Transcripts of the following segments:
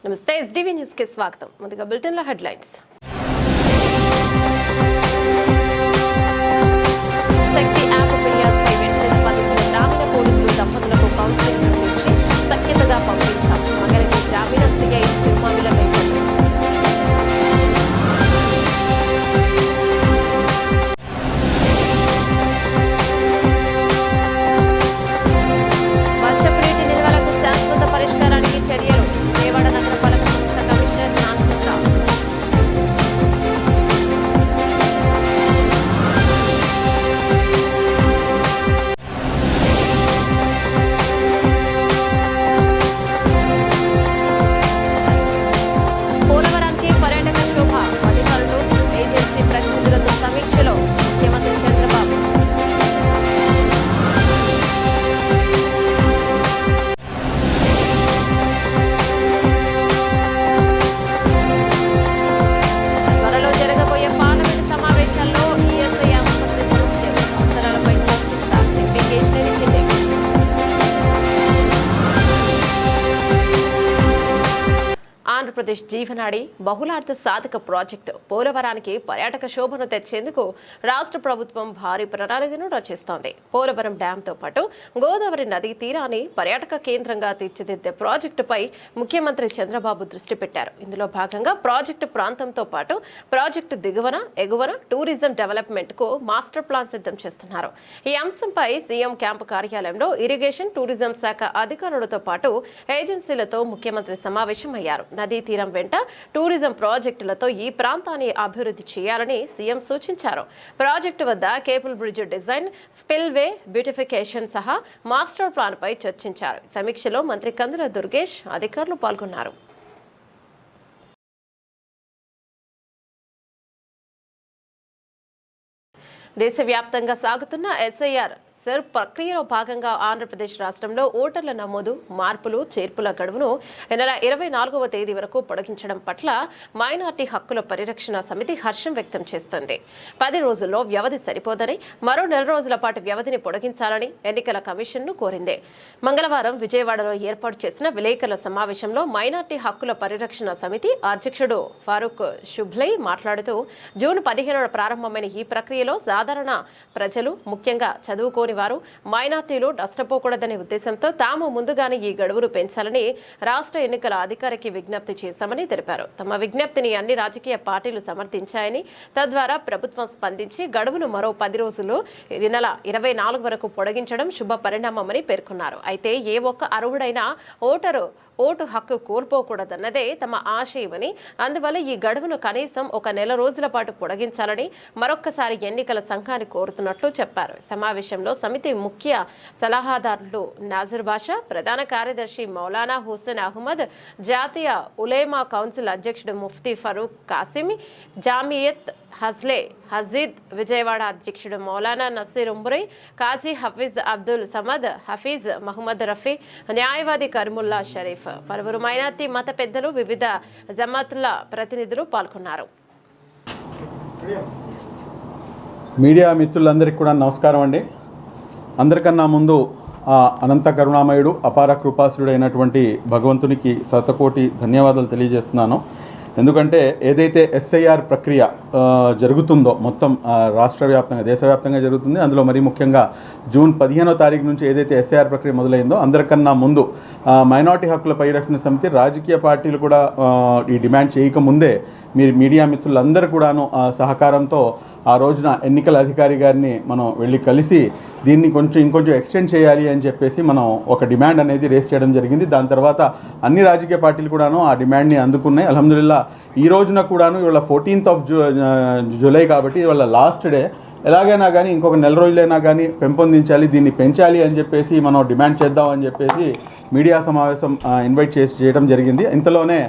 నమస్తే SDV news కి స్వాగతం. ముందుగా బులెటిన్ లో హెడ్లైన్స్. శక్తి యాప్ ఫిర్యాదుపై వెంటనే స్పందించిన గ్రామీణ పోలీసులు దంపతులకు కౌన్సిలింగ్ నిర్వహించి సఖ్యతగా పంపించారు. మంగళగిరి గ్రామీణ సిఐ చిరుమామిల వెంకట వర్షపు నీటి నిల్వలకు శాశ్వత పరిష్కారానికి చర్యలు. విజయవాడ నగరపాలక సంస్థ కమిషనర్ జ్ఞానచంద్ర. పోలవరానికి పర్యాటక శోభ. అధికారులు ఏజెన్సీ ప్రతినిధులతో సమీక్షలో ముఖ్యమంత్రి చంద్రబాబు. త్వరలో జరగబోయే పార్లమెంటు సమావేశాల్లో ఈఎస్ఐ ఆసుపత్రి సమస్యలు అవసరాలపై చర్చిస్తారు. ఎంపీ కేశినేని చిన్ని. ఆంధ్రప్రదేశ్ జీవనాడి బహుళార్థ సాధక ప్రాజెక్టు పోలవరానికి పర్యాటక శోభను తెచ్చేందుకు రాష్ట్ర ప్రభుత్వం భారీ ప్రణాళికను రచిస్తోంది. పోలవరం డ్యాంతో పాటు గోదావరి నదీ తీరాన్ని పర్యాటక కేంద్రంగా తీర్చిదిద్దే ప్రాజెక్టుపై ముఖ్యమంత్రి చంద్రబాబు దృష్టి పెట్టారు. ఇందులో భాగంగా ప్రాజెక్టు ప్రాంతంతో పాటు ప్రాజెక్టు దిగువన ఎగువన టూరిజం డెవలప్మెంట్ కు మాస్టర్ ప్లాన్ సిద్ధం చేస్తున్నారు. ఈ అంశంపై సీఎం క్యాంపు కార్యాలయంలో ఇరిగేషన్ టూరిజం శాఖ అధికారులతో పాటు ఏజెన్సీలతో ముఖ్యమంత్రి సమావేశమయ్యారు. నదీ తీరం వెంట టూరిజం ప్రాజెక్టులతో ఈ ప్రాంతాన్ని అభివృద్ధి చేయాలని సీఎం సూచించారు. ప్రాజెక్టు వద్ద కేబుల్ బ్రిడ్జ్ డిజైన్, స్పిల్ వే బ్యూటిఫికేషన్ సహా మాస్టర్ ప్లాన్ పై చర్చించారు. సమీక్షలో మంత్రి కందుల దుర్గేష్ అధికారులు పాల్గొన్నారు. దేశవ్యాప్తంగా సాగుతున్న ఎస్ఐఆర్ సర్ ప్రక్రియలో భాగంగా ఆంధ్రప్రదేశ్ రాష్ట్రంలో ఓటర్ల నమోదు మార్పులు చేర్పుల గడువును ఈ నెల 24వ తేదీ వరకు పొడిగించడం పట్ల మైనార్టీ హక్కుల పరిరక్షణ సమితి హర్షం వ్యక్తం చేస్తోంది. 10 రోజుల్లో వ్యవధి సరిపోదని మరో 4 రోజుల పాటు వ్యవధిని పొడిగించాలని ఎన్నికల కమిషన్ను కోరింది. మంగళవారం విజయవాడలో ఏర్పాటు చేసిన విలేకరుల సమావేశంలో మైనార్టీ హక్కుల పరిరక్షణ సమితి అధ్యక్షుడు ఫారూక్ షుబ్లై మాట్లాడుతూ జూన్ 15న ప్రారంభమైన ఈ ప్రక్రియలో సాధారణ ప్రజలు, ముఖ్యంగా చదువుకోని వారు, మైనార్టీలు నష్టపోకూడదనే ఉద్దేశంతో తాము ముందుగానే ఈ గడువును పెంచాలని రాష్ట్ర ఎన్నికల అధికారికి విజ్ఞప్తి చేశామని తెలిపారు. తమ విజ్ఞప్తిని అన్ని రాజకీయ పార్టీలు సమర్థించాయని, తద్వారా ప్రభుత్వం స్పందించి గడువును మరో 10 రోజుల్లో ఈ నెల 24 వరకు పొడిగించడం శుభ పరిణామమని పేర్కొన్నారు. అయితే ఏ ఒక్క అర్హుడైనా ఓటు హక్కు కోల్పోకూడదన్నదే తమ ఆశయమని, అందువల్ల ఈ గడువును కనీసం ఒక 4 రోజుల పాటు పొడిగించాలని మరొక్కసారి ఎన్నికల సంఘాన్ని కోరుతున్నట్లు చెప్పారు. సమావేశంలో సమితి ముఖ్య సలహాదారులు నాజర్ బాషా, ప్రధాన కార్యదర్శి మౌలానా హుస్సేన్ అహ్మద్, జాతీయ ఉలేమా కౌన్సిల్ అధ్యక్షుడు ముఫ్తీ ఫరూక్ కాసిమి, జామియత్ హజ్లే హజీద్ విజయవాడ అధ్యక్షుడు మౌలానా నసీర్ ఉమ్రై, కాజీ హఫీజ్ అబ్దుల్ సమద్, హఫీజ్ మహమ్మద్ రఫీ, న్యాయవాది కరీముల్లా షరీఫ్, పలువురు మైనార్టీ మత పెద్దలు, వివిధ జమాతుల ప్రతినిధులు పాల్గొన్నారు. మీడియా మిత్రులందరికీ కూడా నమస్కారం అండి. అందరికన్నా ముందు అనంత కరుణామయుడు, అపార కృపాసురుడు అయినటువంటి భగవంతునికి శతకోటి ధన్యవాదాలు తెలియజేస్తున్నాను. ఎందుకంటే ఏదైతే ఎస్ఐఆర్ ప్రక్రియ జరుగుతుందో మొత్తం రాష్ట్ర వ్యాప్తంగా, దేశవ్యాప్తంగా జరుగుతుంది. అందులో మరీ ముఖ్యంగా జూన్ 15వ తారీఖు నుంచి ఏదైతే ఎస్ఐఆర్ ప్రక్రియ మొదలైందో అందరికన్నా ముందు మైనార్టీ హక్కుల పరిరక్షణ సమితి, రాజకీయ పార్టీలు కూడా ఈ డిమాండ్ చేయకముందే మీరు మీడియా మిత్రులందరూ కూడాను సహకారంతో ఆ రోజున ఎన్నికల అధికారి గారిని మనం వెళ్ళి కలిసి దీన్ని ఇంకొంచెం ఎక్స్టెండ్ చేయాలి అని చెప్పేసి మనం ఒక డిమాండ్ అనేది రేస్ చేయడం జరిగింది. దాని తర్వాత అన్ని రాజకీయ పార్టీలు కూడాను ఆ డిమాండ్ని అందుకున్నాయి. అల్హమ్దులిల్లా ఈ రోజున కూడాను ఇవాళ 14th జూలై కాబట్టి ఇవాళ లాస్ట్ డే, ఎలాగైనా కానీ ఇంకొక 4 రోజులైనా కానీ పెంపొందించాలి, దీన్ని పెంచాలి అని చెప్పేసి మనం డిమాండ్ చేద్దామని చెప్పేసి మీడియా సమావేశం ఇన్వైట్ చేయడం జరిగింది. ఇంతలోనే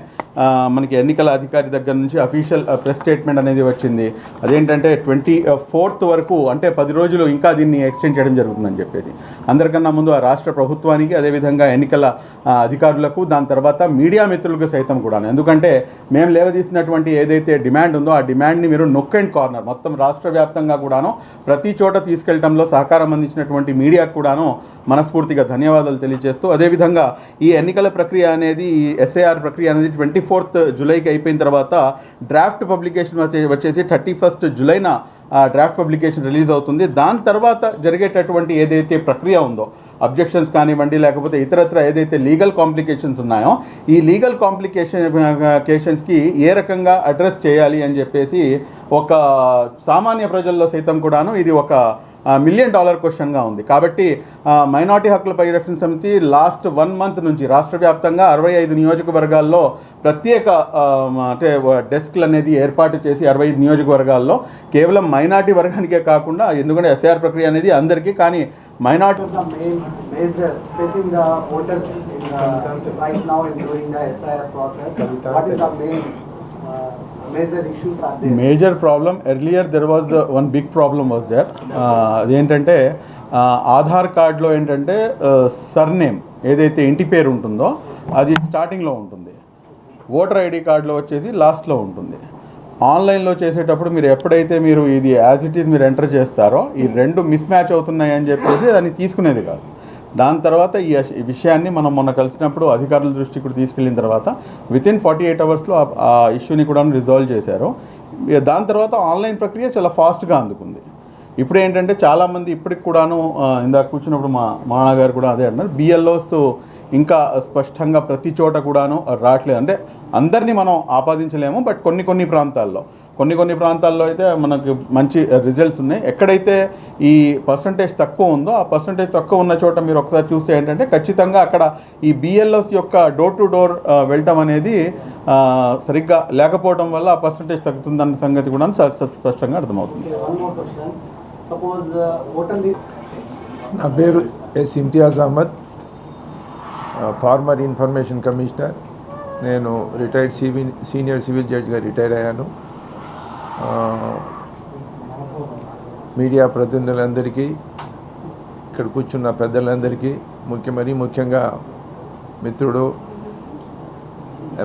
మనకి ఎన్నికల అధికారి దగ్గర నుంచి అఫీషియల్ ప్రెస్ స్టేట్మెంట్ అనేది వచ్చింది. అదేంటంటే 24th వరకు, అంటే 10 రోజులు ఇంకా దీన్ని ఎక్స్టెండ్ చేయడం జరుగుతుందని చెప్పేసి. అందరికన్నా ముందు ఆ రాష్ట్ర ప్రభుత్వానికి, అదేవిధంగా ఎన్నికల అధికారులకు, దాని తర్వాత మీడియా మిత్రులకు సైతం కూడా. ఎందుకంటే మేము లేవదీసినటువంటి ఏదైతే డిమాండ్ ఉందో ఆ డిమాండ్ని మీరు నొక్ అండ్ కార్నర్ మొత్తం రాష్ట్ర వ్యాప్తంగా కూడాను ప్రతి చోట తీసుకెళ్లడంలో సహకారం అందించినటువంటి మీడియాకు కూడాను మనస్ఫూర్తిగా ధన్యవాదాలు తెలియజేస్తూ, అదేవిధంగా ఈ ఎన్నికల ప్రక్రియ అనేది, ఈ ఎస్ఐఆర్ ప్రక్రియ అనేది 24th జూలైకి అయిపోయిన తర్వాత డ్రాఫ్ట్ పబ్లికేషన్ వచ్చేసి 31st జూలైన డ్రాఫ్ట్ పబ్లికేషన్ రిలీజ్ అవుతుంది. దాని తర్వాత జరిగేటటువంటి ఏదైతే ప్రక్రియ ఉందో, అబ్జెక్షన్స్ కానివ్వండి, లేకపోతే ఇతరత్ర ఏదైతే లీగల్ కాంప్లికేషన్స్ ఉన్నాయో, ఈ లీగల్ కాంప్లికేషన్స్కి ఏ రకంగా అడ్రస్ చేయాలి అని చెప్పేసి ఒక సామాన్య ప్రజల్లో సైతం కూడాను ఇది ఒక $1 మిలియన్ క్వశ్చన్గా ఉంది. కాబట్టి మైనార్టీ హక్కుల పరిరక్షణ సమితి లాస్ట్ 1 month నుంచి రాష్ట్ర వ్యాప్తంగా 65 నియోజకవర్గాల్లో ప్రత్యేక అంటే డెస్క్లు అనేది ఏర్పాటు చేసి 65 నియోజకవర్గాల్లో కేవలం మైనార్టీ వర్గానికే కాకుండా, ఎందుకంటే ఎస్ఐఆర్ ప్రక్రియ అనేది అందరికీ, కానీ minority major problem earlier there was one big problem was there. అదేంటంటే ఆధార్ కార్డులో ఏంటంటే సర్నేమ్ ఏదైతే ఇంటి పేరు ఉంటుందో అది స్టార్టింగ్లో ఉంటుంది, ఓటర్ ఐడి కార్డులో వచ్చేసి లాస్ట్లో ఉంటుంది. ఆన్లైన్లో చేసేటప్పుడు మీరు ఎప్పుడైతే మీరు ఇది యాజ్ ఇట్ ఈజ్ మీరు ఎంటర్ చేస్తారో ఈ రెండు మిస్ మ్యాచ్ అవుతున్నాయి అని చెప్పేసి దాన్ని తీసుకునేది కాదు. దాని తర్వాత ఈ విషయాన్ని మనం మొన్న కలిసినప్పుడు అధికారుల దృష్టికి కూడా తీసుకెళ్ళిన తర్వాత within 48 hours ఆ ఇష్యూని కూడా రిజాల్వ్ చేశారు. దాని తర్వాత ఆన్లైన్ ప్రక్రియ చాలా ఫాస్ట్గా అందుకుంది. ఇప్పుడు ఏంటంటే చాలామంది ఇప్పటికి కూడాను ఇందాక కూర్చున్నప్పుడు మా నాన్నగారు కూడా అదే అన్నారు, బిఎల్ఓస్ ఇంకా స్పష్టంగా ప్రతి చోట కూడాను రావట్లేదు. అంటే అందరినీ మనం ఆపాదించలేము, బట్ కొన్ని ప్రాంతాల్లో అయితే మనకు మంచి రిజల్ట్స్ ఉన్నాయి. ఎక్కడైతే ఈ పర్సంటేజ్ తక్కువ ఉందో ఆ పర్సంటేజ్ తక్కువ ఉన్న చోట మీరు ఒకసారి చూస్తే ఏంటంటే ఖచ్చితంగా అక్కడ ఈ బిఎల్ఎస్ యొక్క డోర్ టు డోర్ వెళ్ళటం అనేది సరిగ్గా లేకపోవడం వల్ల ఆ పర్సంటేజ్ తగ్గుతుందన్న సంగతి కూడా చాలా స్పష్టంగా అర్థమవుతుంది. నా పేరు S Imtiaz Ahmed, former information commissioner. నేను రిటైర్డ్ సీనియర్ సివిల్ జడ్జిగా రిటైర్ అయ్యాను. మీడియా ప్రతినిధులందరికీ, ఇక్కడ కూర్చున్న పెద్దలందరికీ, మరీ ముఖ్యంగా మిత్రుడు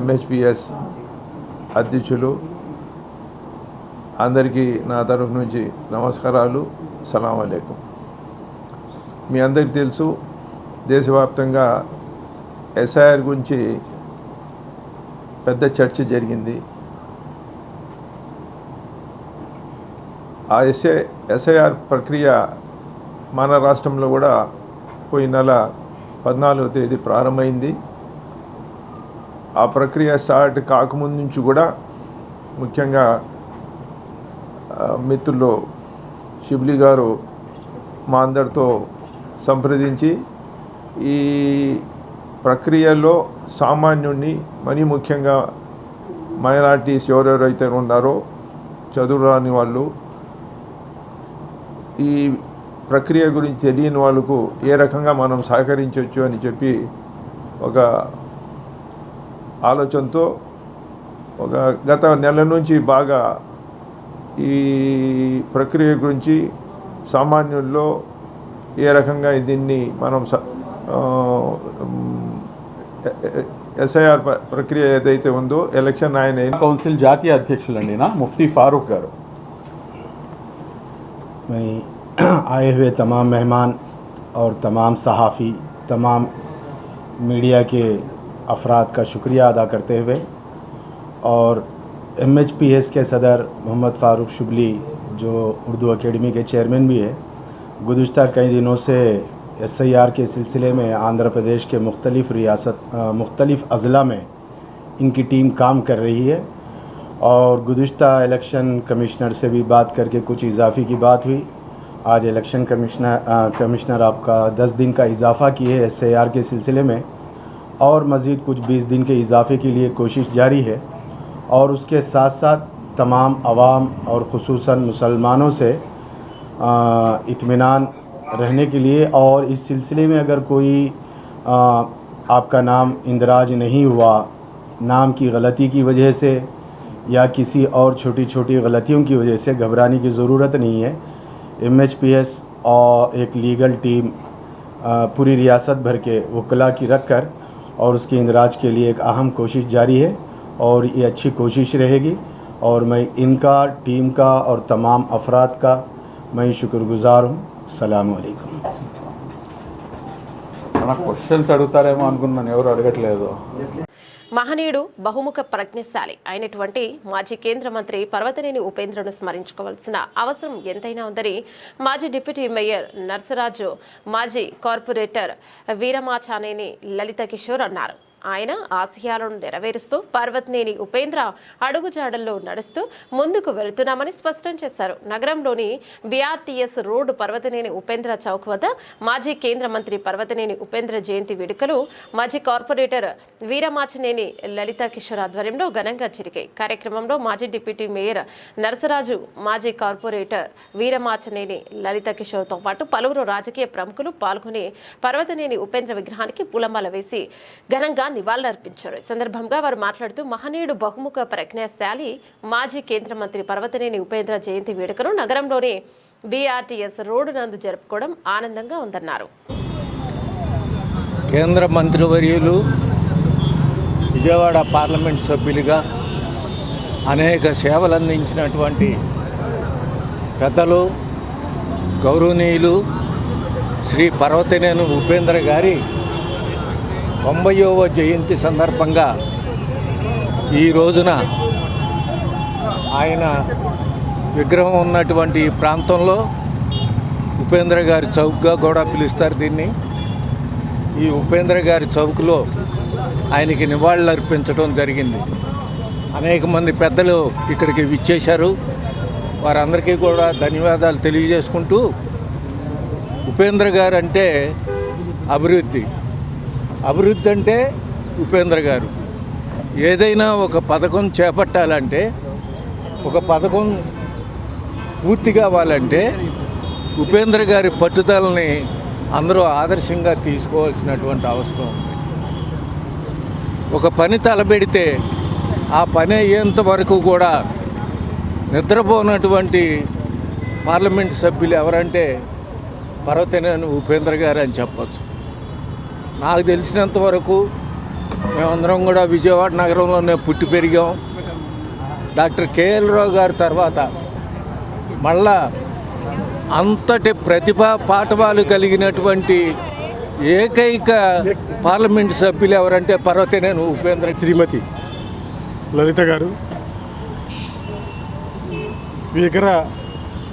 MHPS అధ్యక్షులు అందరికీ నా తరఫు నుంచి నమస్కారాలు, సలాం అలైకుం. మీ అందరికీ తెలుసు, దేశవ్యాప్తంగా ఎస్ఐఆర్ గురించి పెద్ద చర్చ జరిగింది. ఆ ఎస్ఐఆర్ ప్రక్రియ మన రాష్ట్రంలో కూడా పోయిన నెల 14వ తేదీ ప్రారంభమైంది. ఆ ప్రక్రియ స్టార్ట్ కాకముందు నుంచి కూడా ముఖ్యంగా మిత్రులు షిబ్లీ గారు మా అందరితో సంప్రదించి ఈ ప్రక్రియలో సామాన్యుడిని, మరీ ముఖ్యంగా మైనారిటీస్ ఎవరెవరైతే ఉన్నారో చదువు రాని వాళ్ళు, ఈ ప్రక్రియ గురించి తెలియని వాళ్ళకు ఏ రకంగా మనం సహకరించవచ్చు అని చెప్పి ఒక ఆలోచనతో గత నెల నుంచి బాగా ఈ ప్రక్రియ గురించి సామాన్యుల్లో ఏ రకంగా దీన్ని మనం ఎస్ఐఆర్ ప్రక్రియ ఏదైతే ఉందో ఎలక్షన్ ఆయన కౌన్సిల్ జాతీయ అధ్యక్షులండి నా ముఫ్తీ ఫారూక్ గారు. मैं आए हुए तमाम मेहमान और तमाम सहाफ़ी, तमाम मीडिया के अफराद का शुक्रिया अदा करते हुए और MHPS के सदर मोहम्मद फ़ारूक शिबली जो उर्दू एकेडमी के चेयरमैन भी है, गुज़िश्ता कई दिनों से SIR के सिलसिले में आंध्र प्रदेश के मुख्तलिफ़ अज़ला में इनकी टीम काम कर रही है और गुज़िश्ता इलेक्शन कमिश्नर से भी बात करके कुछ इजाफ़े की बात हुई. आज इलेक्शन कमिश्नर आपका 10 दिन का इजाफ़ा किए है SIR के सिलसिले में और मज़ीद कुछ 20 दिन के इजाफ़े के लिए कोशिश जारी है. और उसके साथ साथ तमाम अवाम और ख़ुसूसन मुसलमानों से इत्मीनान रहने के लिए, और इस सिलसिले में अगर कोई आपका नाम इंदराज नहीं हुआ नाम की गलती की वजह से या किसी और छोटी छोटी गलतियों की वजह से घबराने की ज़रूरत नहीं है। MHPS और एक लीगल टीम पूरी रियासत भर के वकला की रख कर और उसके इंदराज के लिए एक अहम कोशिश जारी है और ये अच्छी कोशिश रहेगी और मैं इनका, टीम का और तमाम अफराद का मैं शुक्रगुजार हूँ। अस्सलाम वालेकुम। నాకు క్వశ్చన్స్ అడుగుతారేమో అనుకున్నాను, ఎవరు అడగట్లేదు. మహనీయుడు బహుముఖ ప్రజ్ఞశాలి అయినటువంటి మాజీ కేంద్ర మంత్రి పర్వతనేని ఉపేంద్రను స్మరించుకోవాల్సిన అవసరం ఎంతైనా ఉందని మాజీ డిప్యూటీ మేయర్ నర్సరాజు, మాజీ కార్పొరేటర్ వీరమాచానేని లలిత కిషోర్ అన్నారు. ఆయన ఆశయాలను నెరవేరుస్తూ పర్వతనేని ఉపేంద్ర అడుగుజాడల్లో నడుస్తూ ముందుకు వెళుతున్నామని స్పష్టం చేశారు. నగరంలోని BRTS రోడ్డు పర్వతనేని ఉపేంద్ర చౌక్ వద్ద మాజీ కేంద్ర మంత్రి పర్వతనేని ఉపేంద్ర జయంతి వేడుకలు మాజీ కార్పొరేటర్ వీరమాచనేని లలిత కిషోర్ ఆధ్వర్యంలో ఘనంగా జరిగాయి. కార్యక్రమంలో మాజీ డిప్యూటీ మేయర్ నర్సరాజు, మాజీ కార్పొరేటర్ వీరమాచనేని లలిత కిషోర్తో పాటు పలువురు రాజకీయ ప్రముఖులు పాల్గొని పర్వతనేని ఉపేంద్ర విగ్రహానికి పూలమాల వేసి ఘనంగా నివాళులర్పించారు. ఈ సందర్భంగా వారు మాట్లాడుతూ మహనీయుడు బహుముఖ ప్రజ్ఞాశాలి మాజీ కేంద్ర మంత్రి పర్వతనేని ఉపేంద్ర జయంతి వేడుకను నగరంలోని BRTS రోడ్డు నందు జరుపుకోవడం ఆనందంగా ఉందన్నారు. కేంద్ర మంత్రివర్యులు, విజయవాడ పార్లమెంట్ సభ్యులుగా అనేక సేవలు అందించినటువంటి పెద్దలు, గౌరవనీయులు శ్రీ పర్వతనేని ఉపేంద్ర గారి 90వ జయంతి సందర్భంగా ఈ రోజున ఆయన విగ్రహం ఉన్నటువంటి ఈ ప్రాంతంలో ఉపేంద్ర గారి చౌక్గా కూడా పిలుస్తారు దీన్ని. ఈ ఉపేంద్ర గారి చౌక్లో ఆయనకి నివాళులు అర్పించడం జరిగింది. అనేక మంది పెద్దలు ఇక్కడికి విచ్చేశారు. వారందరికీ కూడా ధన్యవాదాలు తెలియజేసుకుంటూ, ఉపేంద్ర గారు అంటే అభివృద్ధి అంటే ఉపేంద్ర గారు. ఏదైనా ఒక పథకం చేపట్టాలంటే, ఒక పథకం పూర్తి కావాలంటే ఉపేంద్ర గారి పట్టుదలని అందరూ ఆదర్శంగా తీసుకోవాల్సినటువంటి అవసరం ఉంది. ఒక పని తలపెడితే ఆ పని అయ్యేంత వరకు కూడా నిద్రపోనటువంటి పార్లమెంట్ సభ్యులు ఎవరంటే పర్వతనేని ఉపేంద్ర గారు అని చెప్పచ్చు. నాకు తెలిసినంత వరకు మేమందరం కూడా విజయవాడ నగరంలోనే పుట్టి పెరిగాం. డాక్టర్ KL రావు గారి తర్వాత మళ్ళా అంతటి ప్రతిభా పాఠవాలు కలిగినటువంటి ఏకైక పార్లమెంట్ సభ్యులు ఎవరంటే పర్వతనేని ఉపేంద్ర. శ్రీమతి లలిత గారు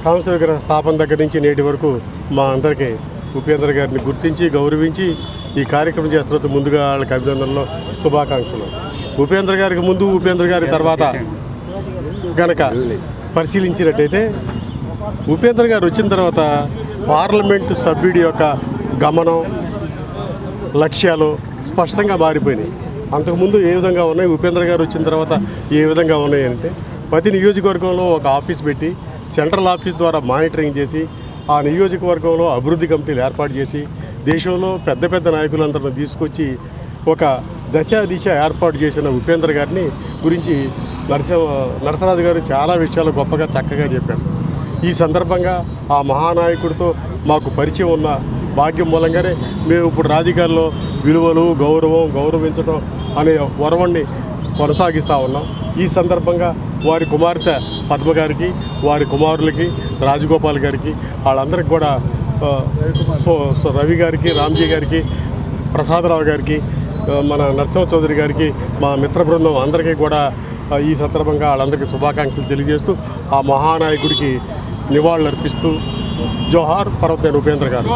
కాంస్య విగ్రహ స్థాపన దగ్గర నుంచి నేటి వరకు మా అందరికీ ఉపేంద్ర గారిని గుర్తించి, గౌరవించి ఈ కార్యక్రమం చేస్తున్నందుకు ముందుగా వాళ్ళకి అభినందనలు, శుభాకాంక్షలు. ఉపేంద్ర గారికి ముందు, ఉపేంద్ర గారి తర్వాత గనక పరిశీలించినట్టయితే, ఉపేంద్ర గారు వచ్చిన తర్వాత పార్లమెంటు సభ్యుడి యొక్క గమనం, లక్ష్యాలు స్పష్టంగా మారిపోయినాయి. అంతకుముందు ఏ విధంగా ఉన్నాయి, ఉపేంద్ర గారు వచ్చిన తర్వాత ఏ విధంగా ఉన్నాయంటే, ప్రతి నియోజకవర్గంలో ఒక ఆఫీస్ పెట్టి సెంట్రల్ ఆఫీస్ ద్వారా మానిటరింగ్ చేసి ఆ నియోజకవర్గంలో అభివృద్ధి కమిటీలు ఏర్పాటు చేసి దేశంలో పెద్ద పెద్ద నాయకులందరిని తీసుకొచ్చి ఒక దిశ ఏర్పాటు చేసిన ఉపేంద్ర గారిని గురించి నరసరాజు గారు చాలా విషయాలు గొప్పగా చక్కగా చెప్పారు. ఈ సందర్భంగా ఆ మహానాయకుడితో మాకు పరిచయం ఉన్న భాగ్యం మూలంగానే మేము ఇప్పుడు రాజకీయాల్లో విలువలు, గౌరవించడం అనే వరవణ్ణి కొనసాగిస్తూ ఉన్నాం. ఈ సందర్భంగా వారి కుమార్తె పద్మ గారికి, వారి కుమారులకి రాజగోపాల్ గారికి, వాళ్ళందరికీ కూడా రవి గారికి, రామ్జీ గారికి, ప్రసాదరావు గారికి, మన నరసింహ చౌదరి గారికి, మా మిత్ర బృందం అందరికీ కూడా ఈ సందర్భంగా వాళ్ళందరికీ శుభాకాంక్షలు తెలియజేస్తూ ఆ మహానాయకుడికి నివాళులు అర్పిస్తూ జోహార్ పర్వతనేని ఉపేంద్ర గారు.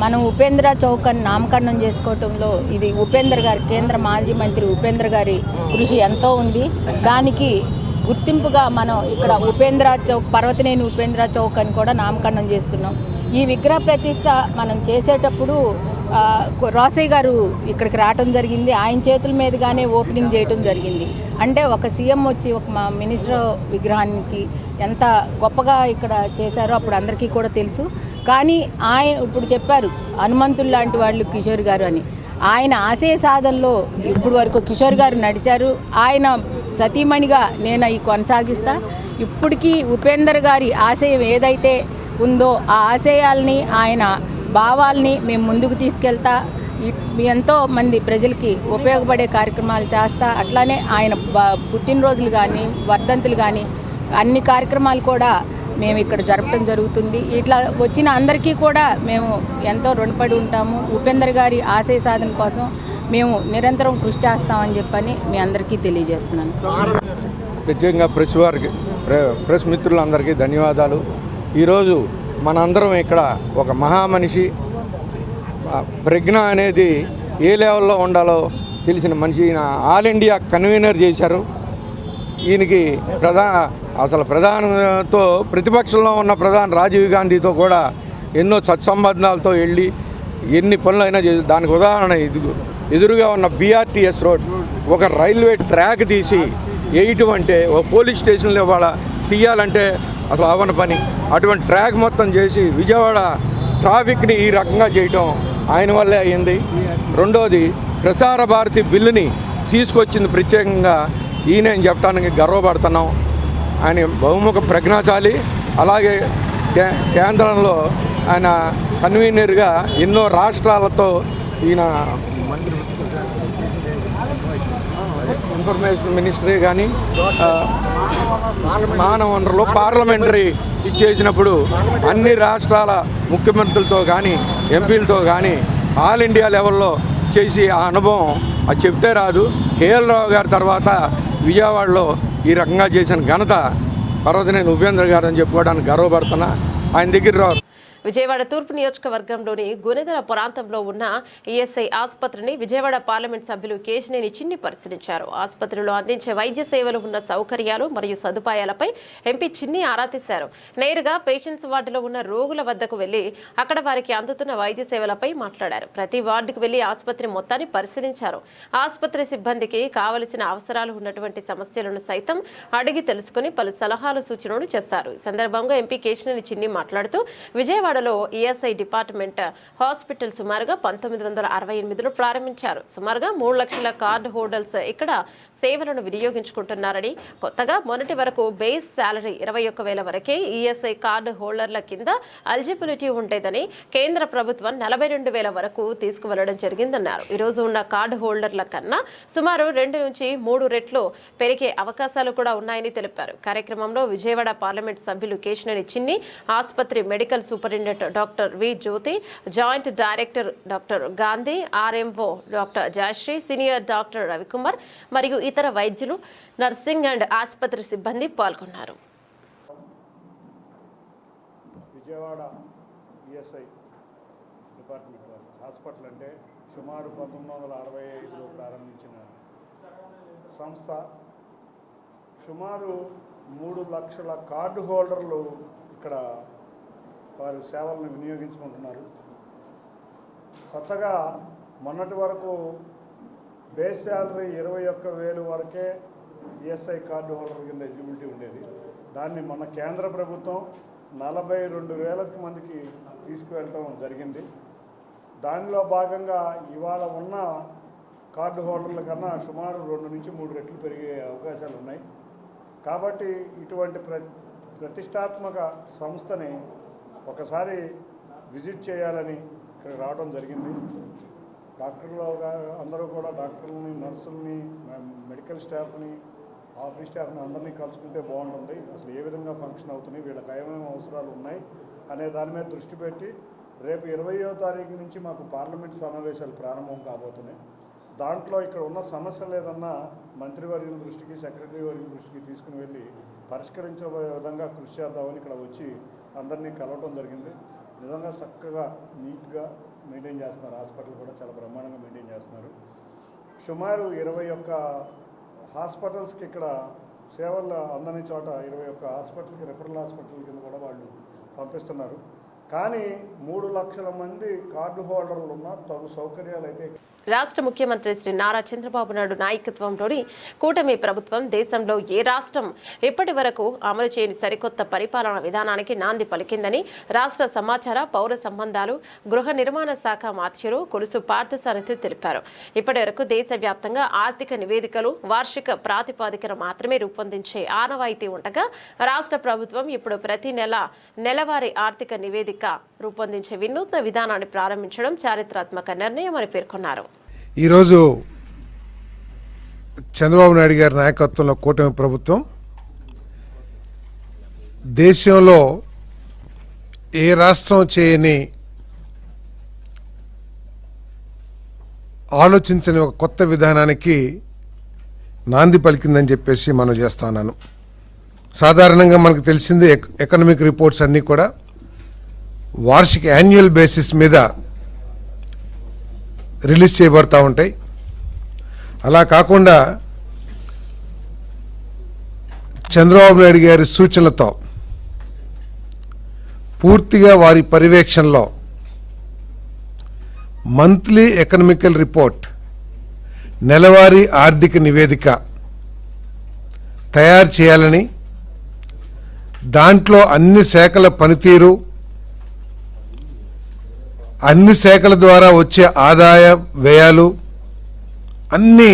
మనం ఉపేంద్ర చౌక్ అని నామకరణం చేసుకోవటంలో ఇది ఉపేంద్ర గారి, కేంద్ర మాజీ మంత్రి ఉపేంద్ర గారి కృషి ఎంతో ఉంది. దానికి గుర్తింపుగా మనం ఇక్కడ ఉపేంద్ర చౌక్, పర్వతనేని ఉపేంద్ర చౌక్ అని కూడా నామకరణం చేసుకున్నాం. ఈ విగ్రహ ప్రతిష్ట మనం చేసేటప్పుడు రాసయ్య గారు ఇక్కడికి రావటం జరిగింది. ఆయన చేతుల మీదుగానే ఓపెనింగ్ చేయటం జరిగింది. అంటే ఒక సీఎం వచ్చి ఒక మా మినిస్టర్ విగ్రహానికి ఎంత గొప్పగా ఇక్కడ చేశారో అప్పుడు అందరికీ కూడా తెలుసు. కానీ ఆయన ఇప్పుడు చెప్పారు హనుమంతులు లాంటి వాళ్ళు కిషోర్ గారు అని. ఆయన ఆశయ సాధనలో ఇప్పుడు వరకు కిషోర్ గారు నడిచారు. ఆయన సతీమణిగా నేను అవి కొనసాగిస్తా. ఇప్పటికీ ఉపేందర్ గారి ఆశయం ఏదైతే ఉందో ఆ ఆశయాల్ని, ఆయన భావాల్ని మేము ముందుకు తీసుకెళ్తా, ఎంతో మంది ప్రజలకి ఉపయోగపడే కార్యక్రమాలు చేస్తా. అట్లానే ఆయన పుట్టినరోజులు కానీ వర్ధంతులు కానీ అన్ని కార్యక్రమాలు కూడా మేము ఇక్కడ జరపడం జరుగుతుంది. ఇట్లా వచ్చిన అందరికీ కూడా మేము ఎంతో రుణపడి ఉంటాము. ఉపేందర్ గారి ఆశయ సాధన కోసం మేము నిరంతరం కృషి చేస్తామని చెప్పని మీ అందరికీ తెలియజేస్తున్నాను. ప్రత్యేకంగా ప్రెస్ మిత్రులందరికీ ధన్యవాదాలు. ఈరోజు మనందరం ఇక్కడ ఒక మహామనిషి ప్రజ్ఞ అనేది ఏ లెవెల్లో ఉండాలో తెలిసిన మనిషి. ఈయన ఆల్ ఇండియా కన్వీనర్ చేశారు. ఈయనకి ప్రధానంతో ప్రతిపక్షంలో ఉన్న ప్రధాని రాజీవ్ గాంధీతో కూడా ఎన్నో సత్సంబంధాలతో వెళ్ళి ఎన్ని పనులైనా చేసి, దానికి ఉదాహరణ ఎదురుగా ఉన్న BRTS రోడ్ ఒక రైల్వే ట్రాక్ తీసి వేయటం అంటే, ఒక పోలీస్ స్టేషన్లో ఇవాళ తీయాలంటే అసలు అవన పని. అటువంటి ట్రాక్ మొత్తం చేసి విజయవాడ ట్రాఫిక్ని ఈ రకంగా చేయటం ఆయన వల్లే అయ్యింది. రెండోది, ప్రసార భారతి బిల్లుని తీసుకొచ్చింది ప్రత్యేకంగా ఈయన చెప్పడానికి గర్వపడుతున్నాం. ఆయన బహుముఖ ప్రజ్ఞాశాలి. అలాగే కేంద్రంలో ఆయన కన్వీనర్గా ఎన్నో రాష్ట్రాలతో ఈయన ఇన్ఫర్మేషన్ మినిస్ట్రీ కానీ మానవ వనరులు పార్లమెంటరీ ఇచ్చేసినప్పుడు అన్ని రాష్ట్రాల ముఖ్యమంత్రులతో కానీ ఎంపీలతో కానీ ఆల్ ఇండియా లెవెల్లో చేసి ఆ అనుభవం అది చెప్తే రాదు. KL రావు గారి తర్వాత విజయవాడలో ఈ రకంగా చేసిన ఘనత పర్వతనేని ఉపేందర్ గారు అని చెప్పుకోవడానికి గర్వపడుతున్నా. ఆయన దగ్గర విజయవాడ తూర్పు నియోజకవర్గంలోని గుణెదల ప్రాంతంలో ఉన్న ఈఎస్ఐ ఆసుపత్రిని విజయవాడ పార్లమెంట్ సభ్యులు కేశినేని చిన్ని పరిశీలించారు. ఆసుపత్రిలో అందించే వైద్య సేవలు ఉన్న సౌకర్యాలు మరియు సదుపాయాలపై ఎంపీ చిన్ని ఆరా తీశారు. నేరుగా పేషెంట్స్ వార్డులో ఉన్న రోగుల వద్దకు వెళ్లి అక్కడ వారికి అందుతున్న వైద్య సేవలపై మాట్లాడారు. ప్రతి వార్డుకు వెళ్లి ఆసుపత్రి మొత్తాన్ని పరిశీలించారు. ఆసుపత్రి సిబ్బందికి కావలసిన అవసరాలు ఉన్నటువంటి సమస్యలను సైతం అడిగి తెలుసుకుని పలు సలహాలు సూచనలు చేశారు. ఈ సందర్భంగా ఎంపీ కేశినేని చిన్ని మాట్లాడుతూ విజయవాడలో ఈఎస్ఐ డిపార్ట్మెంట్ హాస్పిటల్ సుమారుగా 1968లో ప్రారంభించారు. సుమారుగా 3 లక్షల కార్డు హోల్డర్స్ ఇక్కడ సేవలను వినియోగించుకుంటున్నారని, కొత్తగా మొన్నటి వరకు బేస్ శాలరీ 21,000 వరకే ఈఎస్ఐ కార్డు హోల్డర్ల కింద ఎలిజిబిలిటీ ఉండేదని, కేంద్ర ప్రభుత్వం 42,000 వరకు తీసుకువెళ్లడం జరిగిందన్నారు. ఈరోజు ఉన్న కార్డు హోల్డర్ల కన్నా సుమారు 2 నుంచి 3 రెట్లు పెరిగే అవకాశాలు కూడా ఉన్నాయని తెలిపారు. కార్యక్రమంలో విజయవాడ పార్లమెంట్ సభ్యులు కేశినేని చిన్ని, ఆసుపత్రి medical superintendent doctor V Jyothi, joint director doctor Gandhi, RMO doctor Jayasri, senior doctor Ravikumar మరియు ఇతర వైద్యులు, నర్సింగ్ అండ్ ఆసుపత్రి సిబ్బంది పాల్గొన్నారు. విజయవాడ ఈఎస్ఐ డిపార్ట్మెంట్ వారు హాస్పిటల్ అంటే సుమారు 1965లో ప్రారంభించిన సంస్థ. సుమారు 3 లక్షల కార్డు హోల్డర్లు ఇక్కడ వారు సేవలను వినియోగించుకుంటున్నారు. కొత్తగా మొన్నటి వరకు బేస్ శాలరీ 21,000 వరకే ఈఎస్ఐ కార్డు హోల్డర్ కింద ఎలిజిబిలిటీ ఉండేది. దాన్ని మన కేంద్ర ప్రభుత్వం 42,000 మందికి తీసుకువెళ్ళటం జరిగింది. దానిలో భాగంగా ఇవాళ ఉన్న కార్డు హోల్డర్ల కన్నా సుమారు 2 నుంచి 3 రెట్లు పెరిగే అవకాశాలు ఉన్నాయి. కాబట్టి ఇటువంటి ప్రతిష్టాత్మక సంస్థని ఒకసారి విజిట్ చేయాలని ఇక్కడ రావడం జరిగింది. డాక్టర్లు అందరూ కూడా డాక్టర్లని, నర్సుల్ని, మెడికల్ స్టాఫ్ని, ఆఫీస్ స్టాఫ్ని అందరినీ కలుసుకుంటే బాగుంటుంది. అసలు ఏ విధంగా ఫంక్షన్ అవుతున్నాయి, వీళ్ళకి ఏమేమి అవసరాలు ఉన్నాయి అనే దాని మీద దృష్టి పెట్టి రేపు 20వ తారీఖు నుంచి మాకు పార్లమెంట్ సమావేశాలు ప్రారంభం కాబోతున్నాయి. దాంట్లో ఇక్కడ ఉన్న సమస్యలు ఏదన్నా మంత్రివర్యుల దృష్టికి, సెక్రటరీ వర్యుల దృష్టికి తీసుకుని వెళ్ళి పరిష్కరించే విధంగా కృషి చేద్దామని ఇక్కడ వచ్చి అందరినీ కలవటం జరిగింది. నిజంగా చక్కగా నీట్గా మెయింటైన్ చేస్తున్నారు. హాస్పిటల్ కూడా చాలా బ్రహ్మాండంగా మెయింటైన్ చేస్తున్నారు. సుమారు 21 హాస్పిటల్స్కి ఇక్కడ సేవలు అందని చోట 21 హాస్పిటల్కి రెఫరల్ హాస్పిటల్ కింద కూడా వాళ్ళు పంపిస్తున్నారు. కానీ 3 లక్షల మంది కార్డు హోల్డర్లు ఉన్న తగు సౌకర్యాలు అయితే రాష్ట్ర ముఖ్యమంత్రి శ్రీ నారా చంద్రబాబు నాయుడు నాయకత్వంలోని కూటమి ప్రభుత్వం దేశంలో ఏ రాష్ట్రం ఇప్పటి వరకు అమలు చేయని సరికొత్త పరిపాలన విధానానికి నాంది పలికిందని రాష్ట్ర సమాచార పౌర సంబంధాలు గృహ నిర్మాణ శాఖ మంత్రులు కొలుసు పార్థసారథి తెలిపారు. ఇప్పటి వరకు దేశవ్యాప్తంగా ఆర్థిక నివేదికలు వార్షిక ప్రాతిపదికన మాత్రమే రూపొందించే ఆనవాయితీ ఉండగా రాష్ట్ర ప్రభుత్వం ఇప్పుడు ప్రతి నెలవారీ ఆర్థిక నివేదిక రూపొందించే వినూత్న విధానాన్ని ప్రారంభించడం చారిత్రాత్మక నిర్ణయం అని పేర్కొన్నారు. ఈరోజు చంద్రబాబు నాయుడు గారి నాయకత్వంలో కూటమి ప్రభుత్వం దేశంలో ఏ రాష్ట్రం చేయని ఆలోచించని ఒక కొత్త విధానానికి నాంది పలికిందని చెప్పేసి మనం చేస్తున్నాను. సాధారణంగా మనకు తెలిసింది ఎకనామిక్ రిపోర్ట్స్ అన్నీ కూడా వార్షిక యాన్యువల్ బేసిస్ మీద రిలీజ్ చేయబడతా ఉంటాయి. అలా కాకుండా చంద్రబాబు నాయుడు గారి సూచనలతో పూర్తిగా వారి పర్యవేక్షణలో మంత్లీ ఎకనామికల్ రిపోర్ట్ నెలవారీ ఆర్థిక నివేదిక తయారు చేయాలని, దాంట్లో అన్ని శాఖల పనితీరు, అన్ని శాఖల ద్వారా వచ్చే ఆదాయ వ్యయాలు అన్నీ.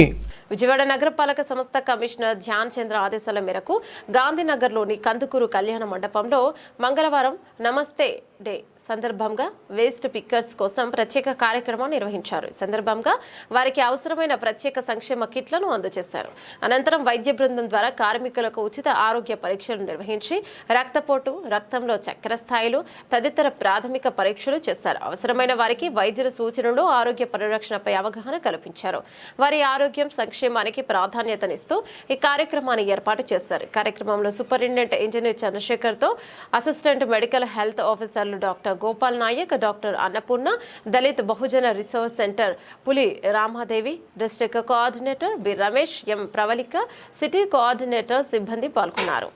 విజయవాడ నగరపాలక సంస్థ కమిషనర్ ధ్యాన్ చంద్ర ఆదేశాల మేరకు గాంధీనగర్లోని కందుకూరు కళ్యాణ మండపంలో మంగళవారం నమస్తే డే సందర్భంగా వేస్ట్ పిక్కర్స్ కోసం ప్రత్యేక కార్యక్రమం నిర్వహించారు. ఈ సందర్భంగా వారికి అవసరమైన ప్రత్యేక సంక్షేమ కిట్లను అందజేశారు. అనంతరం వైద్య బృందం ద్వారా కార్మికులకు ఉచిత ఆరోగ్య పరీక్షలు నిర్వహించి రక్తపోటు, రక్తంలో చక్కెర స్థాయిలు తదితర ప్రాథమిక పరీక్షలు చేశారు. అవసరమైన వారికి వైద్యుల సూచనలు, ఆరోగ్య పరిరక్షణపై అవగాహన కల్పించారు. వారి ఆరోగ్యం, సంక్షేమానికి ప్రాధాన్యతనిస్తూ ఈ కార్యక్రమాన్ని ఏర్పాటు చేశారు. కార్యక్రమంలో సూపరింటెండెంట్ ఇంజనీర్ చంద్రశేఖర్ తో అసిస్టెంట్ మెడికల్ హెల్త్ ఆఫీసర్లు doctor Gopal Nayak, doctor Annapurna, Dalit Bahujan resource centre Puli Ramadevi, district coordinator B Ramesh, M Pravalika, city coordinator సిబ్బంది పాల్గొన్నారు.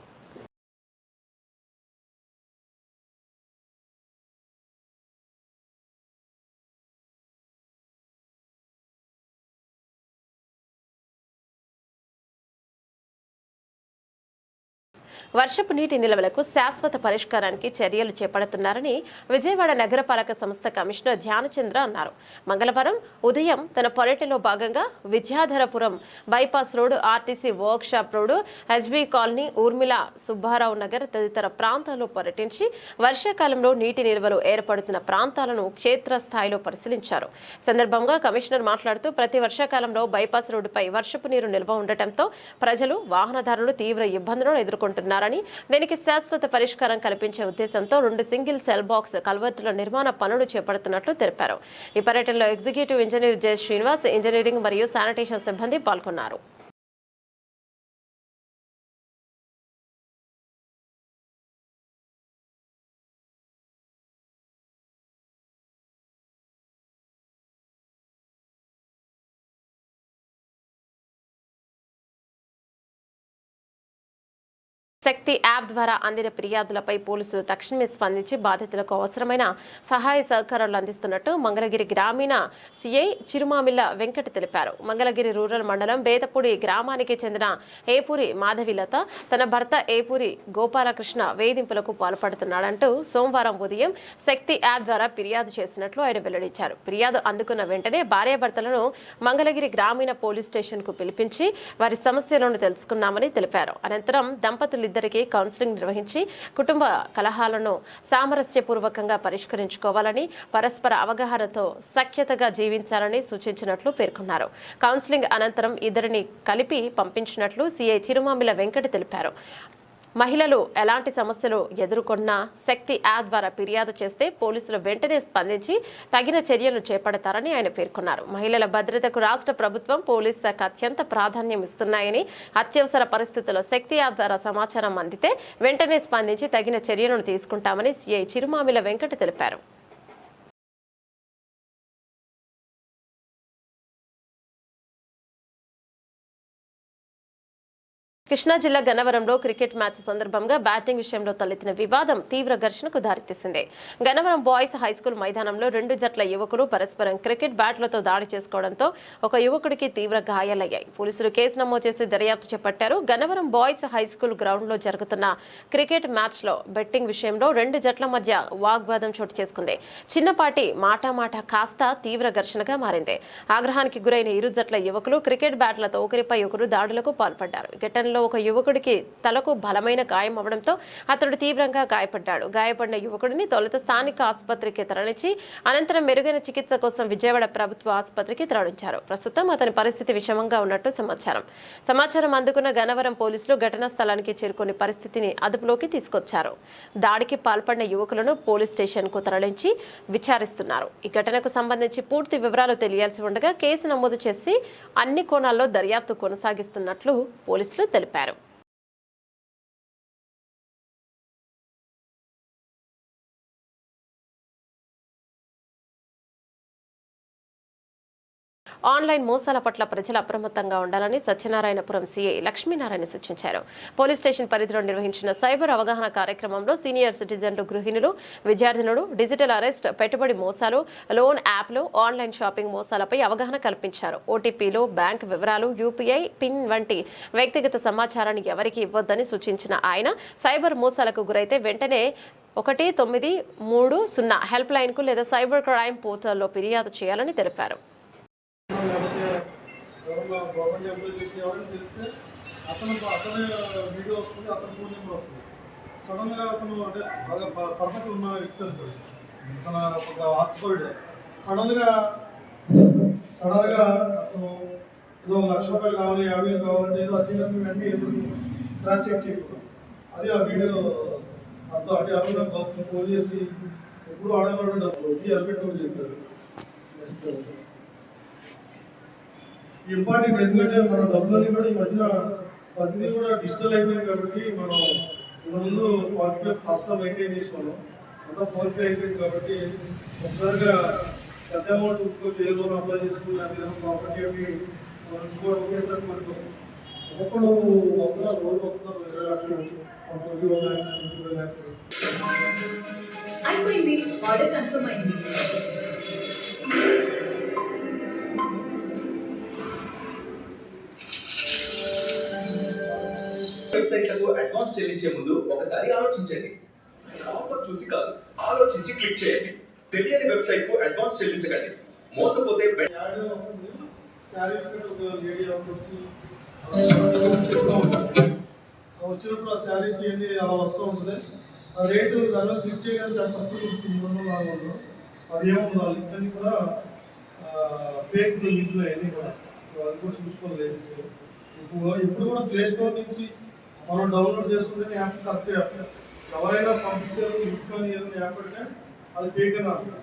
వర్షపు నీటి నిల్వలకు శాశ్వత పరిష్కారానికి చర్యలు చేపడుతున్నారని విజయవాడ నగరపాలక సంస్థ కమిషనర్ ధ్యానచంద్ర అన్నారు. మంగళవారం ఉదయం తన పర్యటనలో భాగంగా Vidyadharapuram bypass road, RTC work shop road, HB colony, Urmila Subbarao Nagar తదితర ప్రాంతాల్లో పర్యటించి వర్షాకాలంలో నీటి నిల్వలు ఏర్పడుతున్న ప్రాంతాలను క్షేత్రస్థాయిలో పరిశీలించారు. సందర్భంగా కమిషనర్ మాట్లాడుతూ ప్రతి వర్షాకాలంలో బైపాస్ రోడ్డుపై వర్షపు నీరు నిల్వ ఉండటంతో ప్రజలు, వాహనదారులు తీవ్ర ఇబ్బందులను ఎదుర్కొంటున్నారు. దీనికి శాశ్వత పరిష్కారం కల్పించే ఉద్దేశంతో 2 సింగిల్ సెల్ బాక్స్ కల్వర్టుల నిర్మాణ పనులు చేపడుతున్నట్లు తెలిపారు. ఈ పర్యటనలో executive engineer J Srinivas, engineering మరియు శానిటేషన్ సిబ్బంది పాల్గొన్నారు. శక్తి యాప్ ద్వారా అందిన ఫిర్యాదులపై పోలీసులు తక్షణమే స్పందించి బాధితులకు అవసరమైన సహాయ సహకారాలు అందిస్తున్నట్టు మంగళగిరి గ్రామీణ సిఐ చిరుమామిళ్ల వెంకట తెలిపారు. మంగళగిరి రూరల్ మండలం బేతపూడి గ్రామానికి చెందిన ఏపూరి మాధవిలత తన భర్త ఏపూరి గోపాలకృష్ణ వేధింపులకు పాల్పడుతున్నాడంటూ సోమవారం ఉదయం శక్తి యాప్ ద్వారా ఫిర్యాదు చేసినట్లు ఆయన వెల్లడించారు. ఫిర్యాదు అందుకున్న వెంటనే భార్యాభర్తలను మంగళగిరి గ్రామీణ పోలీస్ స్టేషన్ కు పిలిపించి వారి సమస్యలను తెలుసుకున్నామని తెలిపారు. అనంతరం దంపతులు ఇద్దరికి కౌన్సిలింగ్ నిర్వహించి కుటుంబ కలహాలను సామరస్యపూర్వకంగా పరిష్కరించుకోవాలని, పరస్పర అవగాహనతో సఖ్యతగా జీవించాలని సూచించినట్లు పేర్కొన్నారు. కౌన్సిలింగ్ అనంతరం ఇద్దరిని కలిపి పంపించినట్లు సిఐ చిరుమామిల వెంకట తెలిపారు. మహిళలు ఎలాంటి సమస్యలు ఎదుర్కొన్నా శక్తి యాప్ ద్వారా ఫిర్యాదు చేస్తే పోలీసులు వెంటనే స్పందించి తగిన చర్యలు చేపడతారని ఆయన పేర్కొన్నారు. మహిళల భద్రతకు రాష్ట్ర ప్రభుత్వం, పోలీస్ శాఖ అత్యంత ప్రాధాన్యం ఇస్తున్నాయని, అత్యవసర పరిస్థితుల్లో శక్తి యాప్ ద్వారా సమాచారం అందితే వెంటనే స్పందించి తగిన చర్యలను తీసుకుంటామని సిఐ చిరుమామిల వెంకట తెలిపారు. కృష్ణా జిల్లా గన్నవరంలో క్రికెట్ మ్యాచ్ సందర్భంగా బ్యాటింగ్ విషయంలో తలెత్తిన వివాదం తీవ్ర ఘర్షణకు దారితీసింది. గన్నవరం బాయ్స్ హైస్కూల్ మైదానంలో 2 జట్ల యువకులు పరస్పరం క్రికెట్ బ్యాట్లతో దాడి చేసుకోవడంతో ఒక యువకుడికి తీవ్ర గాయాలయ్యాయి. పోలీసులు కేసు నమోదు చేసి దర్యాప్తు చేపట్టారు. గన్నవరం బాయ్స్ హైస్కూల్ గ్రౌండ్ లో జరుగుతున్న క్రికెట్ మ్యాచ్ లో బెట్టింగ్ విషయంలో 2 జట్ల మధ్య వాగ్వాదం చోటు చేసుకుంది. చిన్నపాటి మాట కాస్త తీవ్ర ఘర్షణగా మారింది. ఆగ్రహానికి గురైన ఇరు జట్ల యువకులు క్రికెట్ బ్యాట్లతో ఒకరిపై ఒకరు దాడులకు పాల్పడ్డారు. ఘటనలో ఒక యువకుడికి తలకు బలమైన గాయం అవడంతో అతడు తీవ్రంగా గాయపడ్డాడు. గాయపడిన యువకుడిని తొలుత స్థానిక ఆసుపత్రికి తరలించి అనంతరం మెరుగైన చికిత్స కోసం విజయవాడ ప్రభుత్వ ఆసుపత్రికి తరలించారు. ప్రస్తుతం అతని పరిస్థితి విషమంగా ఉన్నట్టు సమాచారం అందుకున్న గన్నవరం పోలీసులు ఘటనా స్థలానికి చేరుకుని పరిస్థితిని అదుపులోకి తీసుకొచ్చారు. దాడికి పాల్పడిన యువకులను పోలీస్ స్టేషన్ కు తరలించి విచారిస్తున్నారు. ఈ ఘటనకు సంబంధించి పూర్తి వివరాలు తెలియాల్సి ఉండగా కేసు నమోదు చేసి అన్ని కోణాల్లో దర్యాప్తు కొనసాగిస్తున్నట్లు పోలీసులు తెలిపారు. ఆన్లైన్ మోసాల పట్ల ప్రజలు అప్రమత్తంగా ఉండాలని సత్యనారాయణపురం సీఐ లక్ష్మీనారాయణ సూచించారు. పోలీస్ స్టేషన్ పరిధిలో నిర్వహించిన సైబర్ అవగాహన కార్యక్రమంలో సీనియర్ సిటిజన్లు, గృహిణులు, విద్యార్థినులు డిజిటల్ అరెస్ట్, పెట్టుబడి మోసాలు, లోన్ యాప్లు, ఆన్లైన్ షాపింగ్ మోసాలపై అవగాహన కల్పించారు. ఓటీపీలు, బ్యాంక్ వివరాలు, యూపీఐ పిన్ వంటి వ్యక్తిగత సమాచారాన్ని ఎవరికీ ఇవ్వొద్దని సూచించిన ఆయన సైబర్ మోసాలకు గురైతే వెంటనే 193 హెల్ప్ లైన్ కు లేదా సైబర్ క్రైమ్ పోర్టల్లో ఫిర్యాదు చేయాలని తెలిపారు. గవర్నమెంట్ ఎంప్లాయీ చేసిన ఎవరైనా తెలిస్తే అతని వీడియో వస్తుంది, అతని ఫోన్ నెంబర్ వస్తుంది. సడన్గా అతను అంటే బాగా పర్ఫెక్ట్ ఉన్న వ్యక్తి అనుకోండి, తన ఒక ఆస్తిపరుడే సడన్గా అతను ఏదో 1 లక్ష రూపాయలు కావాలి, 50,000 కావాలంటే ఏదో అత్యంత వెంటనే ఏదో క్రాస్ చెక్ చేయకూడదు. అది ఆ వీడియో అంతా అంటే అతను ఫోన్ చేసి ఎప్పుడు ఆడవాడు డబ్బులు అల్పెట్టుకోని చెప్పారు. ఇంపార్టెంట్ ఎందుకంటే మన డబ్బులన్నీ కూడా ఈ మధ్యన ప్రతిదీ కూడా డిజిటల్ అయిపోయింది కాబట్టి మనం ముందు ఫోన్పే ఫాస్ట్గా మెయింటైన్ చేసుకోవాలి. అంతా ఫోన్పే అయిపోయింది కాబట్టి ఒకసారిగా పెద్ద అమౌంట్ ఉంచుకోవచ్చు. ఏ లోన్ అప్లై చేసుకుని అది ప్రాపర్టీ అవి మనం ఉంచుకోవడం ఒకేసారి మనకు ఒక్కొక్కరు వస్తున్నారు, రోజు వస్తున్నారు 20 లక్షలు, 20 లక్షలు అయిపోయింది. ఆర్డర్ కన్ఫర్మ్ అయింది. వెబ్సైట్లకు అడ్వాన్స్ చెల్లించే ముందు ఒకసారి ఆలోచించండి. ఆఫర్ చూసి కాదు, ఆలోచించి క్లిక్ చేయండి. తెలియని వెబ్సైట్ కు అడ్వాన్స్ చెల్లించకండి. మోసపోతే వచ్చినప్పుడు ఆ శారీస్ ఏంటి అలా వస్తూ ఉంటుంది. ఆ రేటు దానిలో క్లిక్ చేయగానే చాలా తక్కువ చూస్తుంది. అది ఏముందో ఆ లింక్ అన్ని కూడా ఫేక్ లింక్లు అన్నీ కూడా అది కూడా చూసుకోలేదు. ఇప్పుడు కూడా ప్లే స్టోర్ నుంచి మనం డౌన్లోడ్ చేసుకుంటే యాప్ కరెక్ట్ యాప్. ఎవరైనా పంపించారు లింక్ కానీ ఏదైనా యాప్ అంటే అది ఫేక్ అని అర్థం.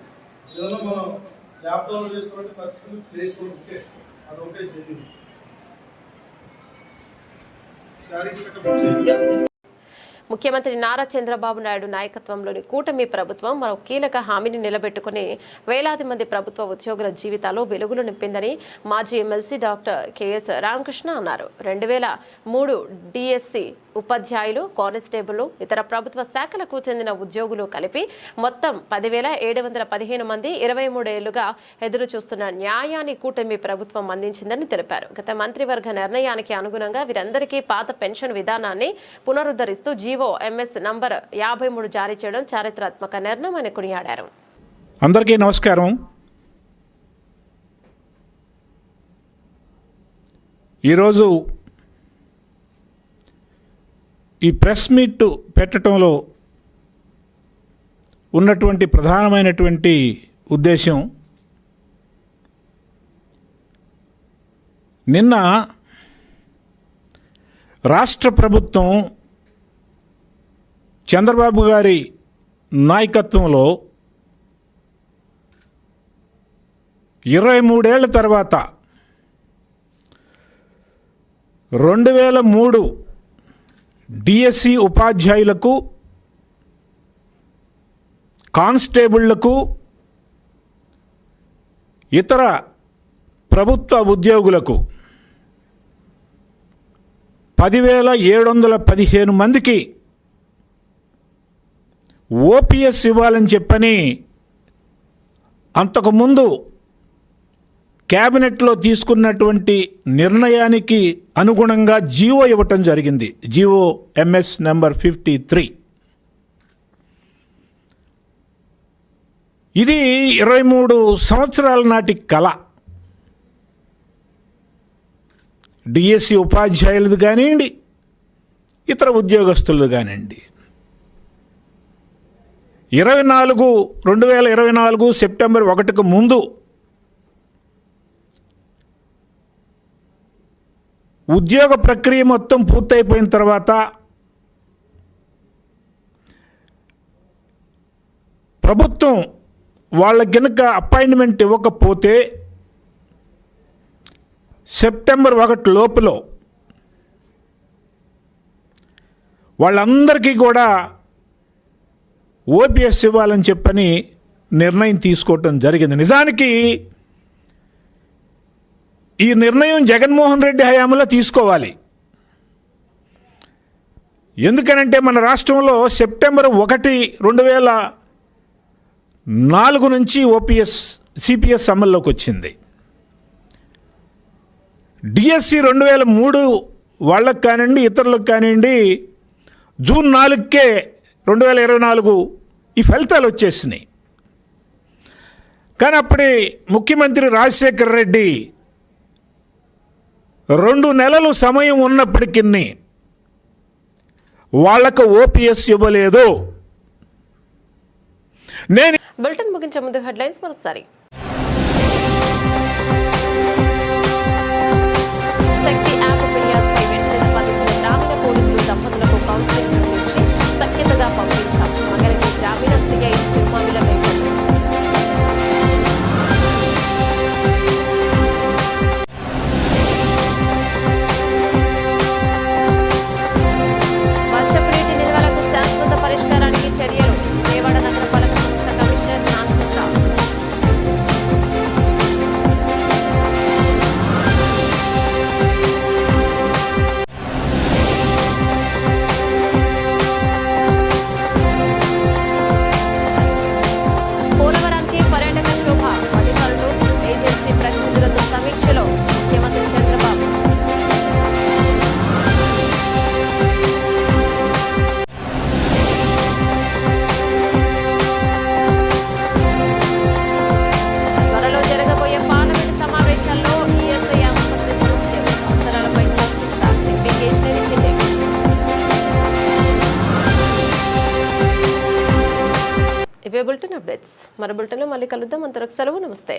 ఏదైనా మనం యాప్ డౌన్లోడ్ చేసుకోవాలంటే ఖచ్చితంగా ప్లే స్టోర్ ఓకే, అది ఓకే చేయండి. శారీస్ ముఖ్యమంత్రి నారా చంద్రబాబు నాయుడు నాయకత్వంలోని కూటమి ప్రభుత్వం మరో కీలక హామీని నిలబెట్టుకుని వేలాది మంది ప్రభుత్వ ఉద్యోగుల జీవితాల్లో వెలుగులు నింపిందని మాజీ ఎమ్మెల్సీ డాక్టర్ కెఎస్ రామకృష్ణ అన్నారు. 2003 డిఎస్సి ఉపాధ్యాయులు, కానిస్టేబుల్, ఇతర ప్రభుత్వ శాఖలకు చెందిన ఉద్యోగులు కలిపి మొత్తం 10,715 మంది 23 ఏళ్లుగా ఎదురు చూస్తున్న న్యాయాన్ని కూటమి ప్రభుత్వం అందించిందని తెలిపారు. గత మంత్రివర్గ నిర్ణయానికి అనుగుణంగా వీరందరికీ పాత పెన్షన్ విధానాన్ని పునరుద్ధరిస్తూ జీవో ఎంఎస్ నంబర్ 53 జారీ చేయడం చారిత్రాత్మక నిర్ణయం అని కొనియాడారు. అందరికీ నమస్కారం. ఈరోజు ఈ ప్రెస్ మీట్ పెట్టడంలో ఉన్నటువంటి ప్రధానమైనటువంటి ఉద్దేశం, నిన్న రాష్ట్ర ప్రభుత్వం చంద్రబాబు గారి నాయకత్వంలో 23 ఏళ్ల తర్వాత 2003 డిఎస్సి ఉపాధ్యాయులకు, కానిస్టేబుళ్లకు, ఇతర ప్రభుత్వ ఉద్యోగులకు 10,715 మందికి ఓపీఎస్ ఇవ్వాలని చెప్పని అంతకుముందు క్యాబినెట్లో తీసుకున్నటువంటి నిర్ణయానికి అనుగుణంగా జీవో ఇవ్వటం జరిగింది. GO MS number 53. ఇది 23 సంవత్సరాల నాటి కళ. డిఎస్సి ఉపాధ్యాయులది కానివ్వండి, ఇతర ఉద్యోగస్తులది కానివ్వండి. 2024 సెప్టెంబర్ 1కు ముందు ఉద్యోగ ప్రక్రియ మొత్తం పూర్తయిపోయిన తర్వాత ప్రభుత్వం వాళ్ళకి గనుక అపాయింట్మెంట్ ఇవ్వకపోతే సెప్టెంబర్ 1 లోపల వాళ్ళందరికీ కూడా ఓపీఎస్ ఇవ్వాలని చెప్పని నిర్ణయం తీసుకోవటం జరిగింది. నిజానికి ఈ నిర్ణయం జగన్మోహన్ రెడ్డి హయాంలో తీసుకోవాలి. ఎందుకనంటే మన రాష్ట్రంలో సెప్టెంబర్ 1, 2004 నుంచి సిపిఎస్ అమల్లోకి వచ్చింది. డిఎస్సి 2003 వాళ్ళకి కానివ్వండి, ఇతరులకు కానివ్వండి, జూన్ 4కే 2024 ఈ ఫలితాలు వచ్చేసినాయి. కానీ అప్పటి ముఖ్యమంత్రి రాజశేఖర్ రెడ్డి 2 నెలలు సమయం ఉన్నప్పటికీ వాళ్లకు ఓపీఎస్ ఇవ్వలేదు. బులెటిన్ ముగించే ముందు హెడ్లైన్స్ మరోసారి. శక్తి యాప్ ఫిర్యాదుపై వెంటనే స్పందించిన గ్రామీణ పోలీసులు దంపతులకు కౌన్సిలింగ్ నిర్వహించి సఖ్యతగా పంపించారు. మంగళగిరి గ్రామీణ సిఐ చిరుమామిల వెంకట. వర్షపు నీటి నిల్వలకు శాశ్వత పరిష్కారానికి చర్యలు. విజయవాడ నగరపాలక సంస్థ కమిషనర్ నాగచంద్ర. పోలవరానికి పర్యాటక శోభ. అధికారులు ఏజెన్సీ ప్రతినిధులతో సమీక్షలో ముఖ్యమంత్రి చంద్రబాబు. త్వరలో జరగబోయే పార్లమెంట్ సమావేశాల్లో ఈఎస్ఐ ఆసుపత్రి సమస్యలు, అవసరాలపై చర్చించ ఎంపీ కేశినేని చిన్ని. ఇవే బులెటిన్ అప్డేట్స్. మరో బులెటిన్లో మళ్ళీ కలుద్దాం. అంతవరకు సెలవు. నమస్తే.